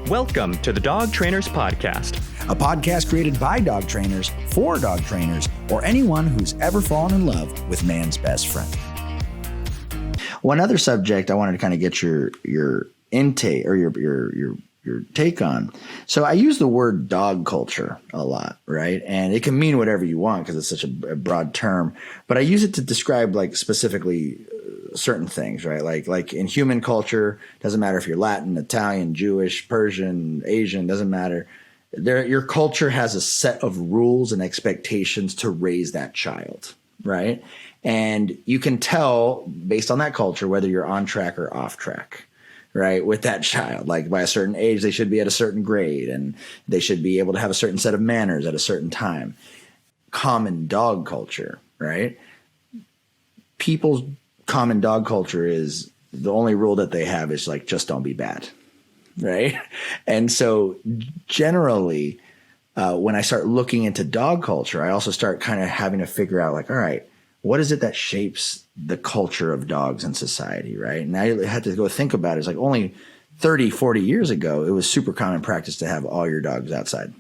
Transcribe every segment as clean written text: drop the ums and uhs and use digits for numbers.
Welcome to the Dog Trainers Podcast, a podcast created by dog trainers for dog trainers or anyone who's ever fallen in love with man's best friend. One other subject I wanted to kind of get your intake or your take on. So I use the word dog culture a lot, right? And it can mean whatever you want because it's such a broad term, but I use it to describe like specifically certain things, right? Like in human culture, doesn't matter if you're Latin, Italian, Jewish, Persian, Asian, doesn't matter. Your culture has a set of rules and expectations to raise that child, right? And you can tell based on that culture whether you're on track or off track, right? With that child, like by a certain age, they should be at a certain grade and they should be able to have a certain set of manners at a certain time. Common dog culture, right? People's common dog culture is the only rule that they have is like, just don't be bad. Right. And so generally, when I start looking into dog culture, I also start kind of having to figure out like, all right, what is it that shapes the culture of dogs in society? Right. And I had to go think about it. It's like only 30, 40 years ago, it was super common practice to have all your dogs outside.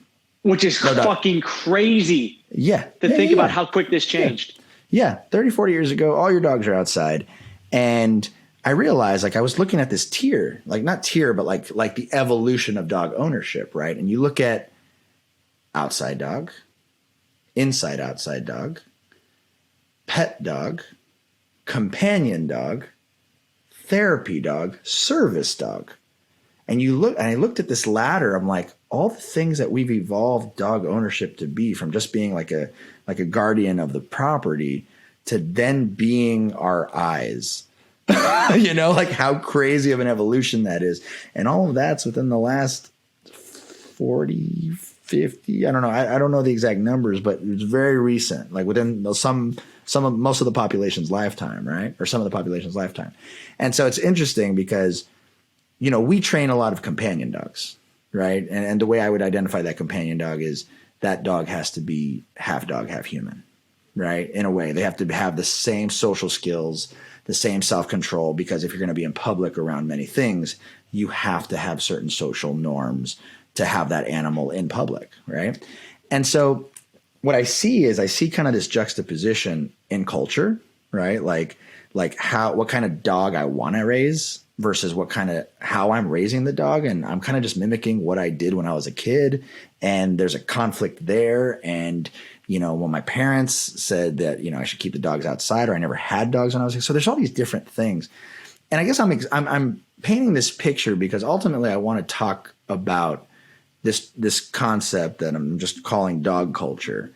Which is fucking crazy. Yeah. To think about how quick this changed. Yeah. 30, 40 years ago, all your dogs are outside. And I realized like I was looking at this tier, like not tier, but like the evolution of dog ownership, right? And you look at outside dog, inside outside dog, pet dog, companion dog, therapy dog, service dog. And I looked at this ladder, I'm like, all the things that we've evolved dog ownership to be, from just being like a guardian of the property to then being our eyes. You know, like how crazy of an evolution that is. And all of that's within the last 40, 50, I don't know. I don't know the exact numbers, but it's very recent, like within most of the population's lifetime, right? Or some of the population's lifetime. And so it's interesting because, you know, we train a lot of companion dogs, right? And the way I would identify that companion dog is that dog has to be half dog, half human, right? In a way, they have to have the same social skills, the same self-control, because if you're going to be in public around many things, you have to have certain social norms to have that animal in public, right? And so what I see kind of this juxtaposition in culture, right? Like what kind of dog I want to raise versus how I'm raising the dog. And I'm kind of just mimicking what I did when I was a kid. And there's a conflict there. And, you know, when my parents said that, you know, I should keep the dogs outside, or I never had dogs when I was a kid. So there's all these different things. And I guess I'm painting this picture because ultimately I want to talk about this concept that I'm just calling dog culture.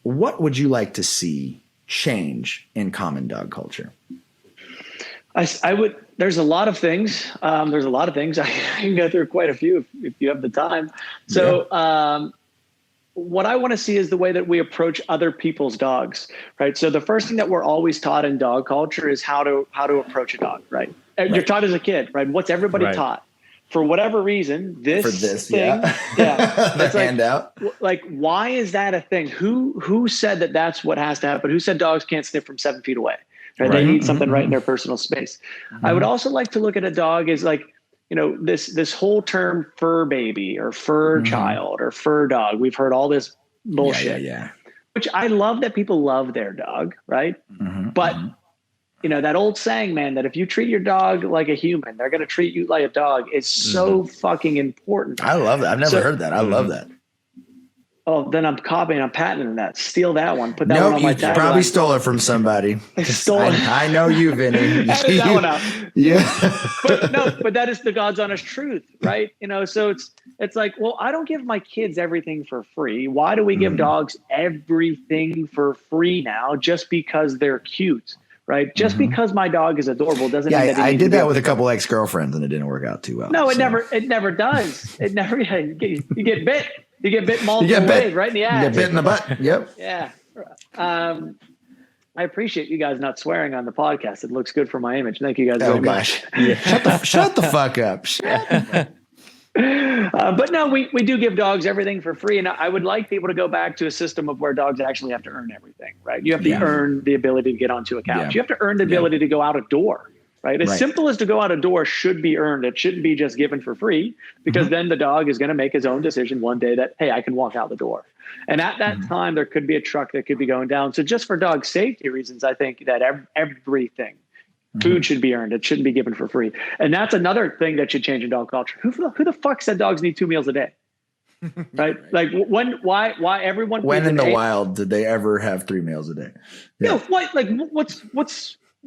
What would you like to see change in common dog culture? I would. There's a lot of things. I can go through quite a few if you have the time. So what I want to see is the way that we approach other people's dogs, right? So the first thing that we're always taught in dog culture is how to approach a dog, right? You're taught as a kid, right? What's everybody taught? For whatever reason, this thing, the handout. Like, why is that a thing? Who said that that's what has to happen? Who said dogs can't sniff from 7 feet away? Right? They need something right in their personal space. I would also like to look at a dog as like, you know, this whole term fur baby or fur child or fur dog. We've heard all this bullshit, which I love that people love their dog, right? But you know, that old saying, man, that if you treat your dog like a human, they're going to treat you like a dog is so fucking important. I love that. I've never heard that. I love that. Oh, then I'm patenting that. Steal that one. Put that one on my tagline. You probably stole it from somebody. I know you, Vinny. Edit that one out. Yeah. but that is the God's honest truth, right? You know, so it's like, well, I don't give my kids everything for free. Why do we give dogs everything for free now just because they're cute? Right. Just because my dog is adorable doesn't mean that I did that with a couple ex-girlfriends and it didn't work out too well. No, it never does. It never, you get bit. You get bit multiple ways, right in the ass. You get bit in the butt. Yep. Yeah. I appreciate you guys not swearing on the podcast. It looks good for my image. Thank you guys very much. Shut the fuck up. But no, we do give dogs everything for free. And I would like people to go back to a system of where dogs actually have to earn everything, right? You have to earn the ability to get onto a couch. You have to earn the ability to go out a door, right? As simple as to go out a door should be earned. It shouldn't be just given for free, because then the dog is going to make his own decision one day that, hey, I can walk out the door. And at that time, there could be a truck that could be going down. So just for dog safety reasons, I think that everything, food should be earned. It shouldn't be given for free. And that's another thing that should change in dog culture. Who the fuck said dogs need 2 meals a day? Right? Like why everyone? When in the wild did they ever have 3 meals a day? Yeah. You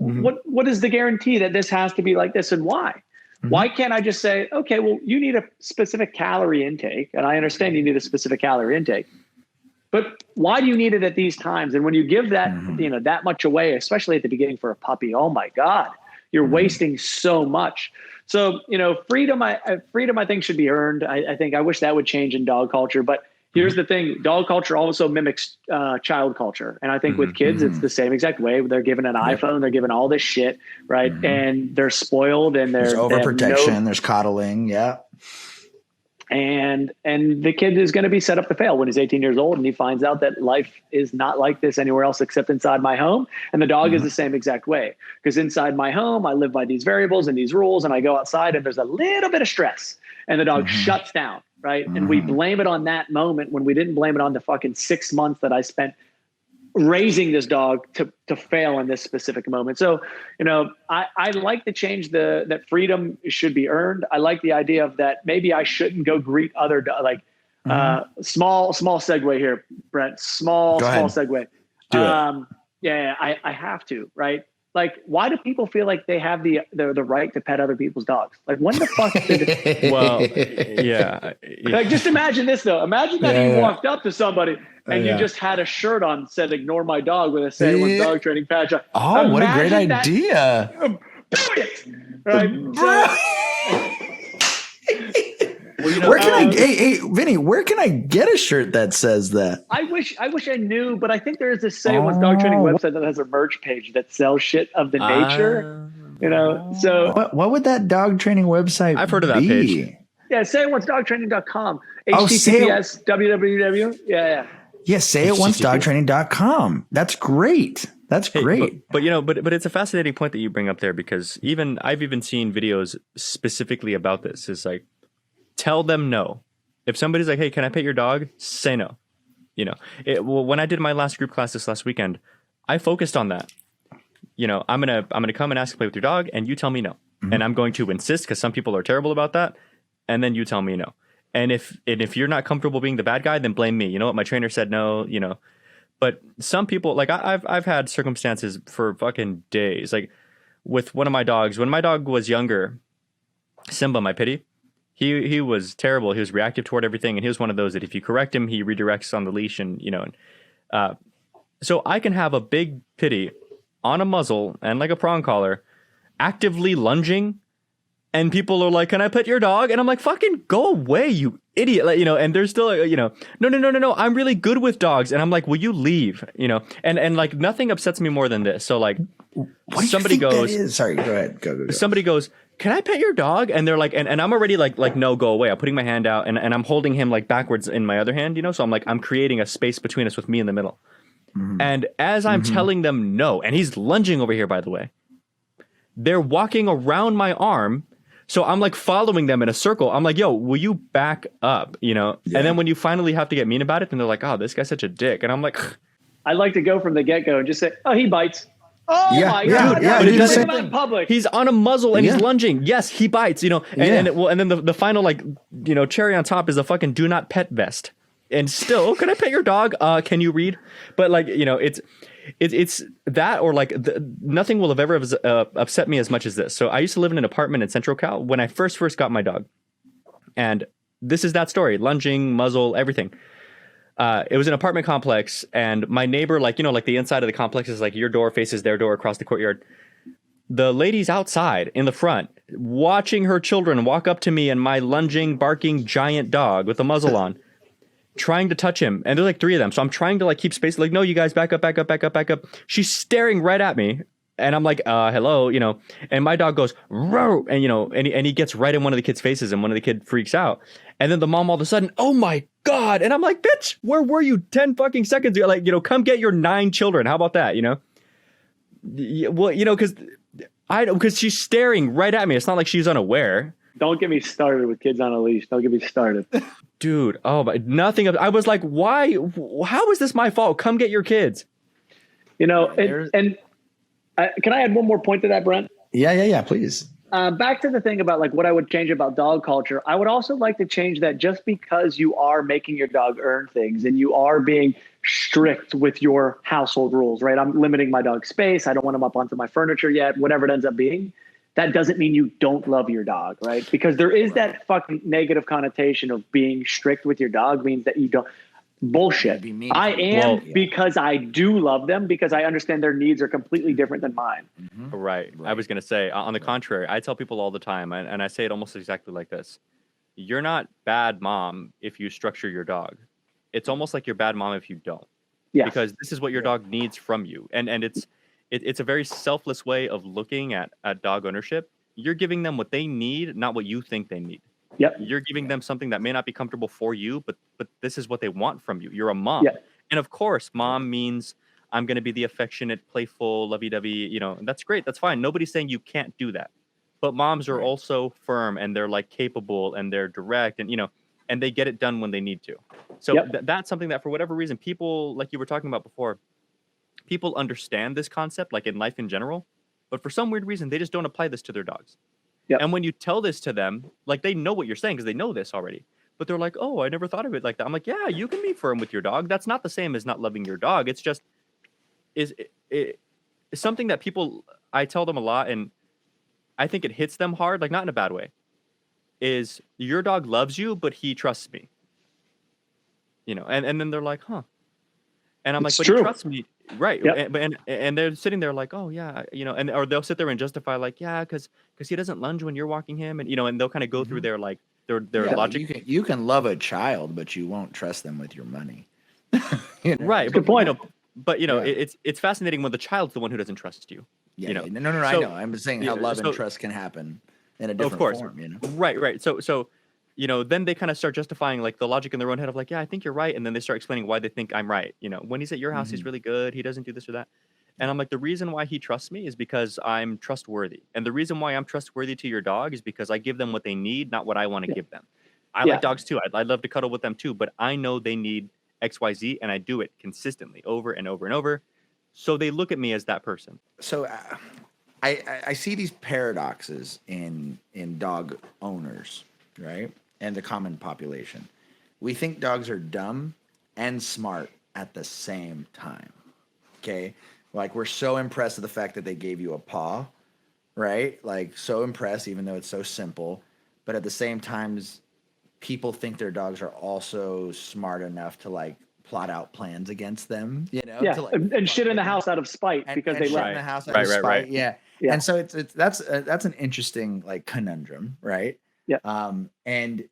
know, what is the guarantee that this has to be like this, and why? Why can't I just say, okay, well, you need a specific calorie intake, and I understand you need a specific calorie intake, but why do you need it at these times? And when you give that, that much away, especially at the beginning for a puppy, oh my God, you're wasting so much. So, freedom, I think should be earned. I wish that would change in dog culture, but here's the thing. Dog culture also mimics child culture. And I think with kids, it's the same exact way. They're given an iPhone, they're given all this shit, right? And they're spoiled, and there's overprotection, there's coddling. Yeah. And the kid is going to be set up to fail when he's 18 years old, and he finds out that life is not like this anywhere else except inside my home. And the dog is the same exact way, because inside my home, I live by these variables and these rules, and I go outside and there's a little bit of stress, and the dog shuts down. Right. And we blame it on that moment when we didn't blame it on the fucking 6 months that I spent raising this dog to fail in this specific moment. So, I like to change that freedom should be earned. I like the idea of that. Maybe I shouldn't go greet other, small segue here, Brent, small segue. Do it. Yeah, I have to, right? Like, why do people feel like they have the right to pet other people's dogs? Like, when the fuck did Well, yeah. Like, just imagine this, though. Imagine that you walked up to somebody and you just had a shirt on that said, "Ignore my dog," with a Say One dog training patch on. Oh, what a great idea. Brilliant. Right? Well, where can hey, Vinny, where can I get a shirt that says that? I wish I knew, but I think there is this Say It Once dog training website that has a merch page that sells shit of the nature. So what would that dog training website I've heard of that page. Yeah, sayitonce.dogtraining.com. HTTPS www. Yeah. Yeah, sayitonce.dogtraining.com. That's great. That's great. But it's a fascinating point that you bring up there, because I've even seen videos specifically about this. It's like, tell them no. If somebody's like, "Hey, can I pet your dog?" Say no. When I did my last group class this last weekend, I focused on that. I'm gonna come and ask to play with your dog, and you tell me no, and I'm going to insist, because some people are terrible about that, and then you tell me no. And if you're not comfortable being the bad guy, then blame me. You know what? My trainer said no. But some people, like I've had circumstances for fucking days, like with one of my dogs. When my dog was younger, Simba, my pitty. He was terrible. He was reactive toward everything, and he was one of those that if you correct him, he redirects on the leash, and so I can have a big pitty on a muzzle and like a prong collar, actively lunging, and people are like, "Can I pet your dog?" And I'm like, "Fucking go away, you idiot!" And they're still no, I'm really good with dogs, and I'm like, "Will you leave?" And like nothing upsets me more than this. So like, somebody goes, "Sorry, go ahead, go." Somebody goes, "Can I pet your dog?" And they're like, and I'm already like, "No, go away." I'm putting my hand out, and I'm holding him like backwards in my other hand, so I'm like, I'm creating a space between us with me in the middle. And as I'm telling them no, and he's lunging over here, by the way, they're walking around my arm. So I'm like following them in a circle. I'm like, "Yo, will you back up?" And then when you finally have to get mean about it, then they're like, "Oh, this guy's such a dick." And I'm like, I like to go from the get go and just say, "Oh, he bites." Oh my God! Yeah, but he does does in public. He's on a muzzle and he's lunging. Yes, he bites. And then the final cherry on top is a fucking do not pet vest. And still, "Can I pet your dog? Can you read?" But it's that, or like nothing will have ever upset me as much as this. So I used to live in an apartment in Central Cal when I first got my dog, and this is that story: lunging, muzzle, everything. It was an apartment complex, and my neighbor, like the inside of the complex is like your door faces their door across the courtyard. The lady's outside in the front, watching her children walk up to me and my lunging, barking giant dog with a muzzle on, trying to touch him. And there's like 3 of them. So I'm trying to like keep space. Like, "No, you guys back up, back up, back up, back up." She's staring right at me. And I'm like, hello, and my dog goes, "Row," and, and he gets right in one of the kids' faces, and one of the kid freaks out. And then the mom all of a sudden, "Oh my God." And I'm like, "Bitch, where were you 10 fucking seconds ago? Like, come get your 9 children. How about that?" Well, because I don't, because she's staring right at me. It's not like she's unaware. Don't get me started with kids on a leash. Don't get me started. Dude, oh my, nothing of, I was like, why, how is this my fault? Come get your kids. You know, can I add one more point to that, Brent? Yeah, please. Back to the thing about like what I would change about dog culture. I would also like to change that just because you are making your dog earn things and you are being strict with your household rules, right? I'm limiting my dog's space. I don't want him up onto my furniture yet, whatever it ends up being. That doesn't mean you don't love your dog, right? Because there is that fucking negative connotation of being strict with your dog means that you don't. Bullshit. I am because I do love them because I understand their needs are completely different than mine. Mm-hmm. Right. I was going to say, on the contrary, I tell people all the time, and I say it almost exactly like this. You're not bad mom if you structure your dog. It's almost like you're bad mom if you don't. Yeah. Because this is what your dog needs from you. And it's a very selfless way of looking at dog ownership. You're giving them what they need, not what you think they need. Yep. You're giving them something that may not be comfortable for you, but this is what they want from you. You're a mom. Yep. And of course, mom means I'm going to be the affectionate, playful, lovey-dovey, you know, and that's great. That's fine. Nobody's saying you can't do that. But moms are also firm and they're like capable and they're direct and, you know, and they get it done when they need to. So that's something that for whatever reason, people, like you were talking about before, people understand this concept, like in life in general, but for some weird reason, they just don't apply this to their dogs. Yep. And when you tell this to them, like they know what you're saying because they know this already. But they're like, oh, I never thought of it like that. I'm like, yeah, you can be firm with your dog. That's not the same as not loving your dog. It's just it's something that people, I tell them a lot, and I think it hits them hard, like not in a bad way, is your dog loves you, but he trusts me. You know, and then they're like, huh. And I'm like, but he trusts me. Right. Yep. And they're sitting there like, oh yeah, you know, and or they'll sit there and justify like, yeah, because he doesn't lunge when you're walking him, and you know, and they'll kind of go through their like their logic. You can love a child, but you won't trust them with your money. You know? Right. Good point. But you know, it's fascinating when the child's the one who doesn't trust you. Yeah. You know? No. So, I know. I'm just saying how love and trust can happen in a different form. You know. Right. So. You know, then they kind of start justifying like the logic in their own head of like, yeah, I think you're right. And then they start explaining why they think I'm right. You know, when he's at your house, he's really good. He doesn't do this or that. And I'm like, the reason why he trusts me is because I'm trustworthy. And the reason why I'm trustworthy to your dog is because I give them what they need, not what I want to give them. I like dogs too. I'd love to cuddle with them too, but I know they need X, Y, Z, and I do it consistently over and over and over. So they look at me as that person. So I see these paradoxes in dog owners, right? And the common population. We think dogs are dumb and smart at the same time. Okay? Like we're so impressed with the fact that they gave you a paw, right? Like so impressed, even though it's so simple. But at the same time, people think their dogs are also smart enough to like plot out plans against them, you know? Yeah, to, like, and shit in the house out of spite because they let in the house out of spite. Right. Yeah. And so that's an interesting like conundrum, right? Yeah. And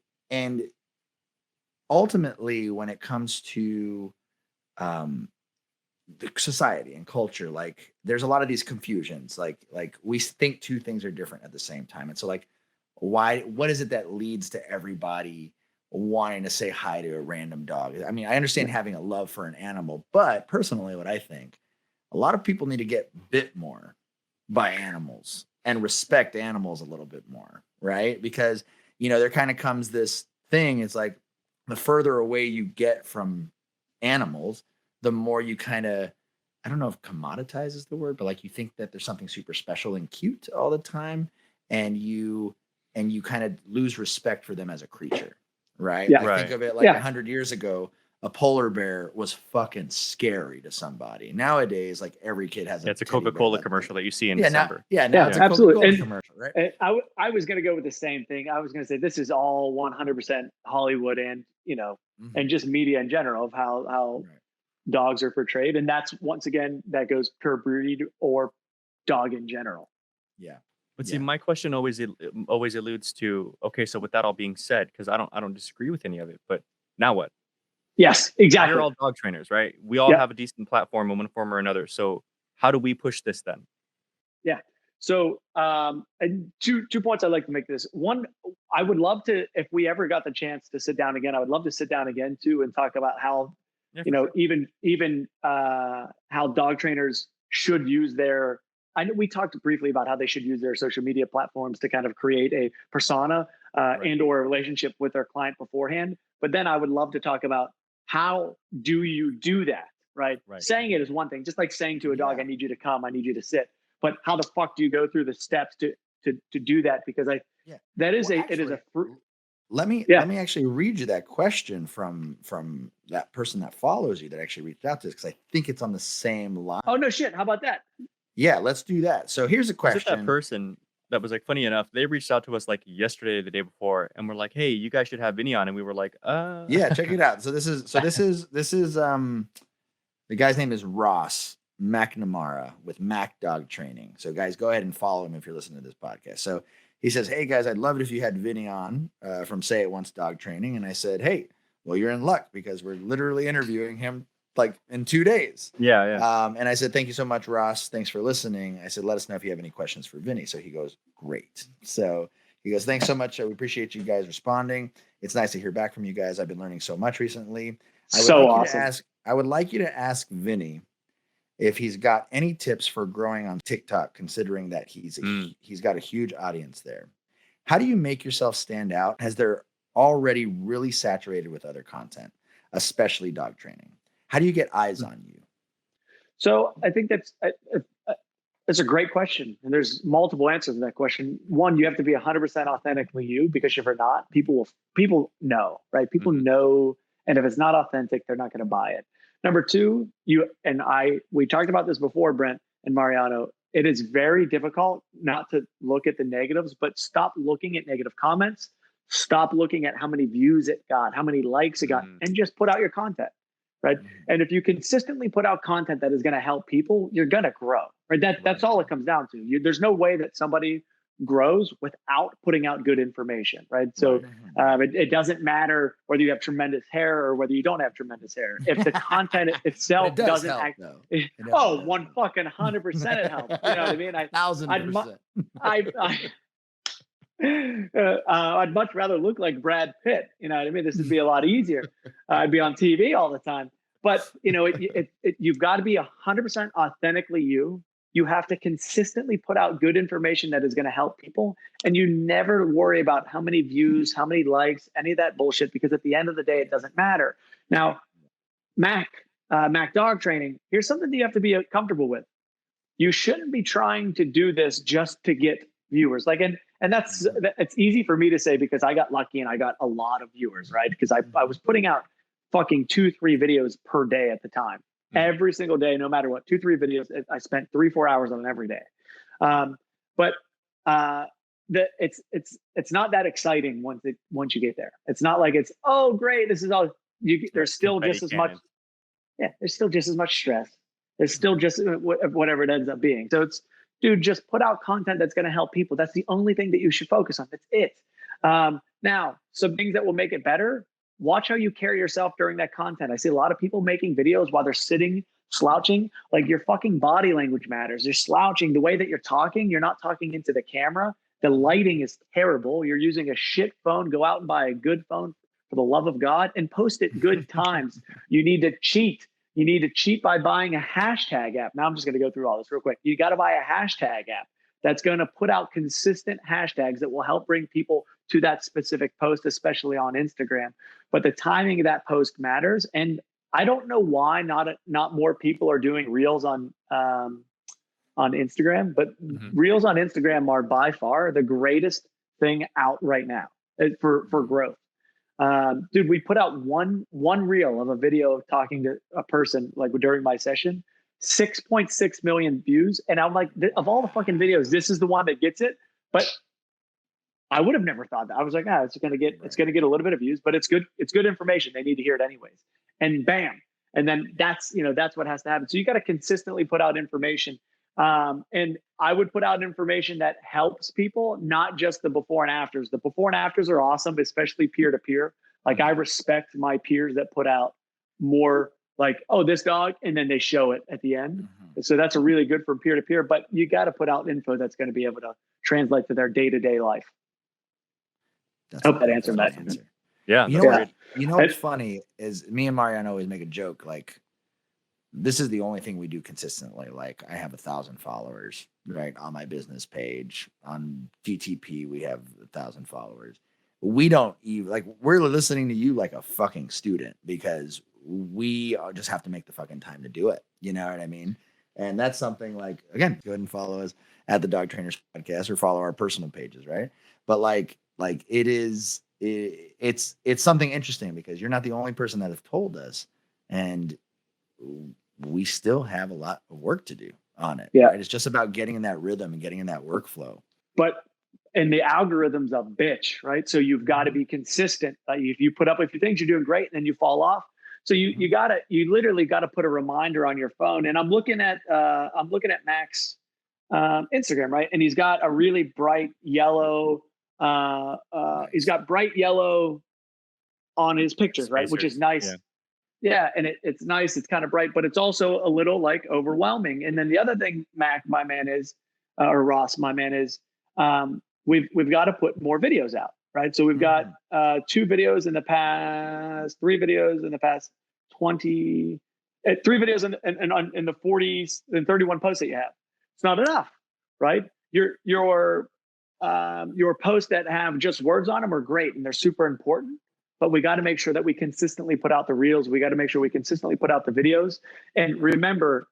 ultimately, when it comes to the society and culture, like there's a lot of these confusions. Like we think two things are different at the same time. And so like, what is it that leads to everybody wanting to say hi to a random dog? I mean, I understand having a love for an animal, but personally, what I think, a lot of people need to get bit more by animals and respect animals a little bit more, right? Because, you know, there kind of comes this thing, it's like the further away you get from animals, the more you kind of, I don't know if commoditize is the word, but like you think that there's something super special and cute all the time, and you kind of lose respect for them as a creature, right? Yeah. Think of it like 100 years ago, a polar bear was fucking scary to somebody. Nowadays, like every kid has it's a Coca-Cola commercial that you see in December. Now it's a absolutely. Coca-Cola commercial, right? And I was going to go with the same thing. I was going to say this is all 100% Hollywood and, you know, and just media in general of how dogs are portrayed. And that's, once again, that goes per breed or dog in general. Yeah. But see, my question always alludes to, okay, so with that all being said, because I don't disagree with any of it, but now what? Yes, exactly. We're all dog trainers, right? We all have a decent platform in one form or another. So how do we push this then? Yeah. So and two points I'd like to make this. One, I would love to, if we ever got the chance to sit down again, I would love to sit down again too and talk about how, you know, even how dog trainers should use their I know we talked briefly about how they should use their social media platforms to kind of create a persona and or a relationship with their client beforehand. But then I would love to talk about how do you do that, right? Saying it is one thing, just like saying to a dog, I need you to come, I need you to sit. But how the fuck do you go through the steps to do that? Because that is let me actually read you that question from that person that follows you that actually reached out to us, because I think it's on the same line. Oh no shit! How about that? Yeah, let's do that. So here's a question. Is it that person that was like, funny enough, they reached out to us like yesterday or the day before, and we're like, hey, you guys should have Vinnie on, and we were like, yeah, check it out. So this is the guy's name is Ross McNamara with Mac Dog Training. So guys, go ahead and follow him if you're listening to this podcast. So he says, hey guys, I'd love it if you had Vinnie on from Say It Once Dog Training. And I said, hey, well, you're in luck because we're literally interviewing him like in 2 days. Yeah. And I said, thank you so much, Ross. Thanks for listening. I said, let us know if you have any questions for Vinnie. So he goes, great. So he goes, thanks so much. We appreciate you guys responding. It's nice to hear back from you guys. I've been learning so much recently. I would like you to ask Vinnie if he's got any tips for growing on TikTok, considering that he's got a huge audience there. How do you make yourself stand out as they're already really saturated with other content, especially dog training? How do you get eyes on you? So I think that's a great question. And there's multiple answers to that question. One, you have to be 100% authentically you, because if you're not, people know, right? People know. And if it's not authentic, they're not going to buy it. Number two, we talked about this before, Brent and Mariano. It is very difficult not to look at the negatives, but stop looking at negative comments. Stop looking at how many views it got, how many likes it got, and just put out your content, right? And if you consistently put out content that is going to help people, you're going to grow, right? That's all it comes down to. There's no way that somebody grows without putting out good information, right? So it doesn't matter whether you have tremendous hair or whether you don't have tremendous hair. If the content itself doesn't help, act, though. one fucking 100% it helps. You know what I mean? 1,000%. I'd much rather look like Brad Pitt. You know what I mean? This would be a lot easier. I'd be on TV all the time. But you've got to be 100% authentically you. You have to consistently put out good information that is going to help people. And you never worry about how many views, how many likes, any of that bullshit, because at the end of the day, it doesn't matter. Now, Mac Dog Training, here's something that you have to be comfortable with. You shouldn't be trying to do this just to get viewers. And it's easy for me to say because I got lucky and I got a lot of viewers, right? Because I was putting out fucking 2-3 videos per day at the time. Every single day, no matter what, 2-3 videos. I spent 3-4 hours on every day. But it's not that exciting once you get there. It's not like it's, oh great, this is all there's still just as much. Yeah, there's still just as much stress. There's still just whatever it ends up being. So it's, dude, just put out content that's going to help people. That's the only thing that you should focus on. That's it. Now, some things that will make it better. Watch how you carry yourself during that content. I see a lot of people making videos while they're sitting, slouching. Like, your fucking body language matters. You're slouching. The way that you're not talking into the camera. The lighting is terrible. You're using a shit phone. Go out and buy a good phone for the love of God and post it good times. You need to cheat. You need to cheat by buying a hashtag app. Now I'm just going to go through all this real quick. You got to buy a hashtag app that's going to put out consistent hashtags that will help bring people to that specific post, especially on Instagram. But the timing of that post matters. And I don't know why not more people are doing reels on Instagram, but reels on Instagram are by far the greatest thing out right now for growth. Dude, we put out one reel of a video talking to a person like during my session, 6.6 million views. And I'm like, of all the fucking videos, this is the one that gets it. But I would have never thought that. I was like, it's going to get a little bit of views, but it's good. It's good information. They need to hear it anyways. And bam. And then that's what has to happen. So you got to consistently put out information. And I would put out information that helps people, not just the before and afters. The before and afters are awesome, especially peer to peer. Like, I respect my peers that put out more like, oh, this dog, and then they show it at the end. So that's a really good for peer to peer, but you got to put out info that's going to be able to translate to their day-to-day life. I hope that answered that. Answer. Yeah. You know what's funny is me and Mariano always make a joke. Like, this is the only thing we do consistently. Like, I have 1,000 followers. right? On my business page, on DTP, we have 1,000 followers. We don't even like, we're listening to you like a fucking student because we just have to make the fucking time to do it. You know what I mean? And that's something like, again, go ahead and follow us at the Dog Trainers Podcast or follow our personal pages, right? But like it's something interesting because you're not the only person that have told us, and we still have a lot of work to do on it. Yeah. Right? It's just about getting in that rhythm and getting in that workflow. And the algorithm's a bitch, right? So you've got to be consistent. If you put up with your things, you're doing great, and then you fall off. So you literally got to put a reminder on your phone. And I'm looking at Mac's Instagram, right? And he's got a really bright yellow. He's got bright yellow on his pictures, right? Which is nice. Yeah, and it's nice. It's kind of bright, but it's also a little like overwhelming. And then the other thing, Mac, my man is, or Ross, my man is, we've got to put more videos out, right? So we've got 3 videos in the past 20, 3 videos in the 40s and 31 posts that you have. It's not enough, right? Your posts that have just words on them are great and they're super important, but we got to make sure that we consistently put out the reels. We got to make sure we consistently put out the videos. And remember,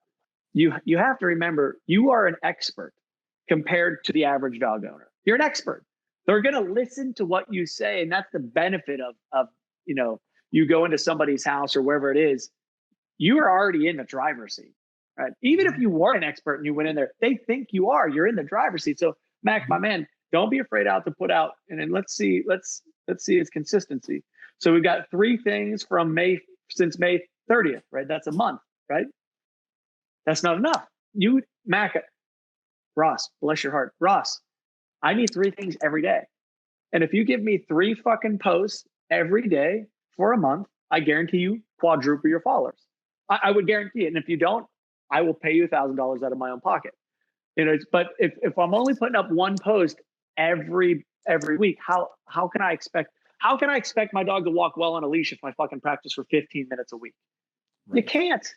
you have to remember, you are an expert compared to the average dog owner. You're an expert. They're going to listen to what you say. And that's the benefit of you go into somebody's house or wherever it is, you are already in the driver's seat, right? Even if you weren't an expert and you went in there, they think you're in the driver's seat. So Mac, my man, don't be afraid to put out. And then let's see its consistency. So we've got 3 things since May 30th, right? That's a month, right? That's not enough. Mac, Ross, bless your heart. Ross, I need 3 things every day. And if you give me 3 fucking posts every day for a month, I guarantee you quadruple your followers. I would guarantee it. And if you don't, I will pay you $1,000 out of my own pocket. But if I'm only putting up 1 post every week, how can I expect my dog to walk well on a leash if I fucking practice for 15 minutes a week? Right. You can't.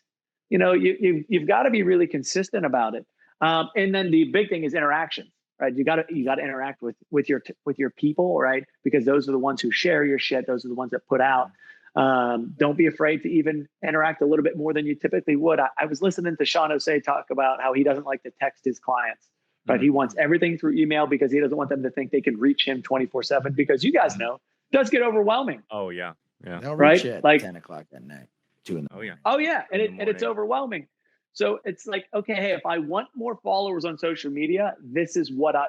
You've got to be really consistent about it. And then the big thing is interactions, right? You got to interact with your people, right? Because those are the ones who share your shit. Those are the ones that put out. Don't be afraid to even interact a little bit more than you typically would. I was listening to Sean Osei talk about how he doesn't like to text his clients, right? Mm-hmm. He wants everything through email because he doesn't want them to think they can reach him 24/7 because you guys know it does get overwhelming. Oh yeah. Yeah. They'll reach it at 10 o'clock at night. 2 in the morning. Oh yeah. And it's overwhelming. So it's like, okay, hey, if I want more followers on social media, this is what I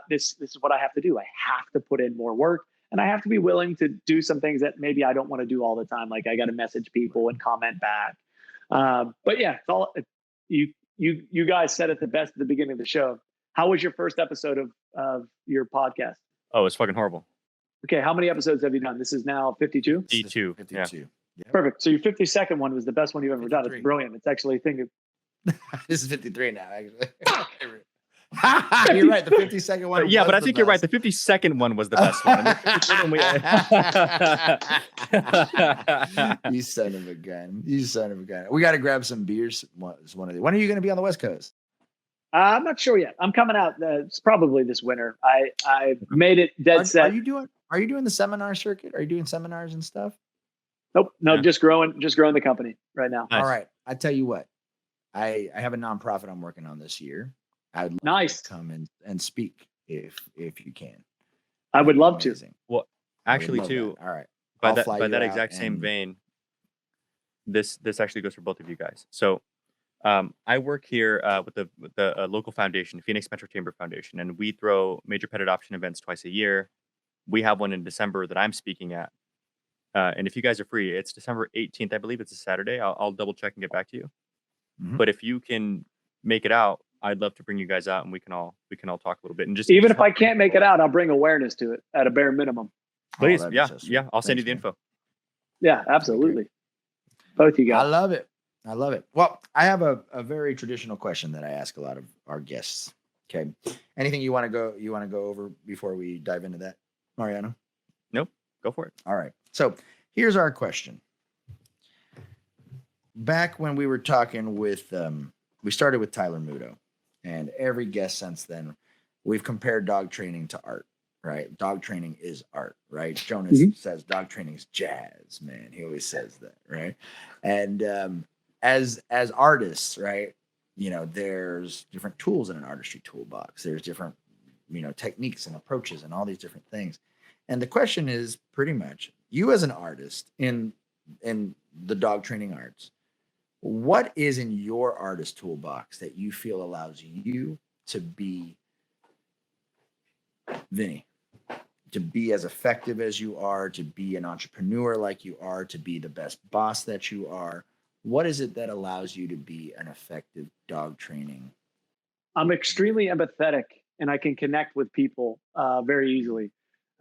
have to do. I have to put in more work, and I have to be willing to do some things that maybe I don't want to do all the time. Like I got to message people and comment back. But yeah, it's all you guys said it the best at the beginning of the show. How was your first episode of your podcast? Oh, it's fucking horrible. Okay, how many episodes have you done? This is now 52? 52. 52. Yeah. Yep. Perfect. So your 52nd one was the best one you've ever 53. Done. It's brilliant. It's actually a thing. This is 53 now, actually. You're right. The 52nd one. Yeah, but I think you're right. The 52nd one was the best one. You son of a gun. We got to grab some beers. One of these. When are you going to be on the West Coast? I'm not sure yet. I'm coming out. It's probably this winter. I made it dead set. Are you doing the seminar circuit? Are you doing seminars and stuff? Nope. No, yeah. Just growing the company right now. Nice. All right. I tell you what. I have a nonprofit I'm working on this year. I'd love to come and speak if you can. I would love to. Well, actually, too. That. All right. By that exact same vein, this actually goes for both of you guys. So, I work here with the local foundation, Phoenix Metro Chamber Foundation, and we throw major pet adoption events twice a year. We have one in December that I'm speaking at. And if you guys are free, it's December 18th, I believe. It's a Saturday. I'll double check and get back to you. Mm-hmm. But if you can make it out, I'd love to bring you guys out and we can all talk a little bit. And just even if I can't make it out, I'll bring awareness to it at a bare minimum. Please, yeah. I'll send you the info. Yeah, absolutely. Both you guys. I love it. Well, I have a very traditional question that I ask a lot of our guests. Okay. Anything you want to go over before we dive into that, Mariano? Nope. Go for it. All right. So here's our question. Back when we were talking with, we started with Tyler Muto, And every guest since then, we've compared dog training to art, right? Dog training is art, right? Jonas says dog training is jazz, man. He always says that, right? And as artists, right, you know, there's different tools in an artistry toolbox. There's different, you know, techniques and approaches and all these different things. And the question is pretty much, you as an artist in the dog training arts, what is in your artist toolbox that you feel allows you to be Vinnie, to be as effective as you are, to be an entrepreneur like you are, to be the best boss that you are? What is it that allows you to be an effective dog training? I'm extremely empathetic and I can connect with people very easily.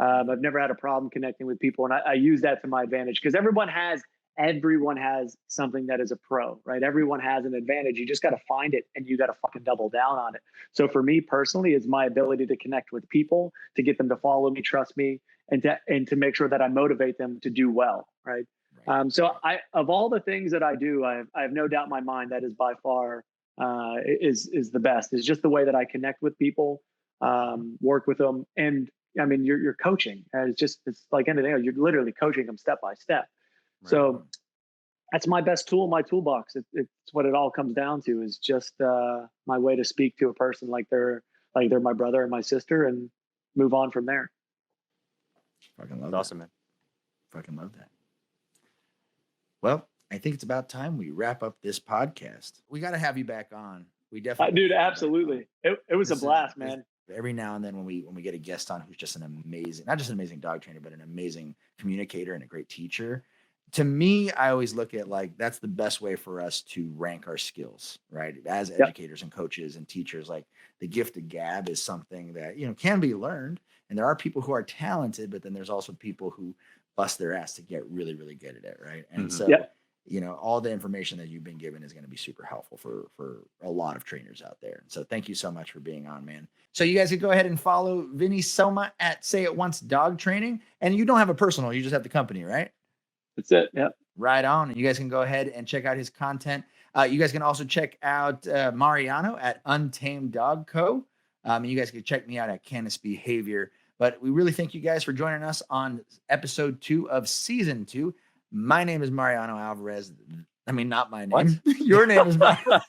I've never had a problem connecting with people, and I use that to my advantage because everyone has something that is a pro, right? Everyone has an advantage. You just got to find it and you got to fucking double down on it. So for me personally, it's my ability to connect with people, to get them to follow me, trust me, and to make sure that I motivate them to do well, right? So of all the things that I do, I have no doubt in my mind that is by far is the best. Is just the way that I connect with people, work with them, and I mean you're coaching. It's like anything else. You're literally coaching them step by step. Right. So that's my best tool in my toolbox. It's what it all comes down to, is just my way to speak to a person like they're my brother and my sister, and move on from there. Fucking love that. Awesome, man. Fucking love that. Well, I think it's about time we wrap up this podcast. We got to have you back on. We definitely, dude, absolutely. It was a blast, man. Every now and then when we get a guest on who's just not just an amazing dog trainer, but an amazing communicator and a great teacher. To me, I always look at like, that's the best way for us to rank our skills, right? As educators and coaches and teachers, like the gift of gab is something that, you know, can be learned. And there are people who are talented, but then there's also people who bust their ass to get really, really good at it, right? And so, you know, all the information that you've been given is going to be super helpful for a lot of trainers out there. So thank you so much for being on, man. So you guys can go ahead and follow Vinnie Somma at Say It Once Dog Training. And you don't have a personal, you just have the company, right? That's it. Yeah. Right on. And you guys can go ahead and check out his content. You guys can also check out Mariano at Untamed Dog Co. And you guys can check me out at Canis Behavior. But we really thank you guys for joining us on episode 2 of season 2. My name is Mariano Alvarez. I mean, not my name. What? Your name is Mariano.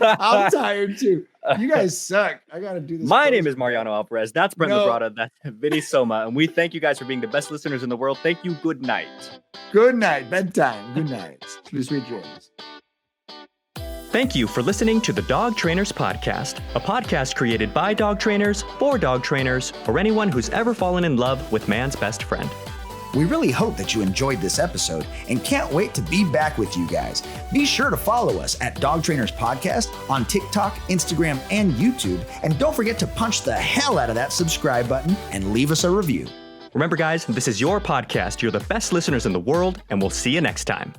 I'm tired too. You guys suck. I got to do this. My name is Mariano Alvarez. That's Brent LaBrada. That's Vinnie Somma. And we thank you guys for being the best listeners in the world. Thank you. Good night. Good night. Bedtime. Good night. Sweet dreams. Thank you for listening to the Dog Trainers Podcast, a podcast created by dog trainers, for dog trainers, or anyone who's ever fallen in love with man's best friend. We really hope that you enjoyed this episode and can't wait to be back with you guys. Be sure to follow us at Dog Trainers Podcast on TikTok, Instagram, and YouTube. And don't forget to punch the hell out of that subscribe button and leave us a review. Remember, guys, this is your podcast. You're the best listeners in the world, and we'll see you next time.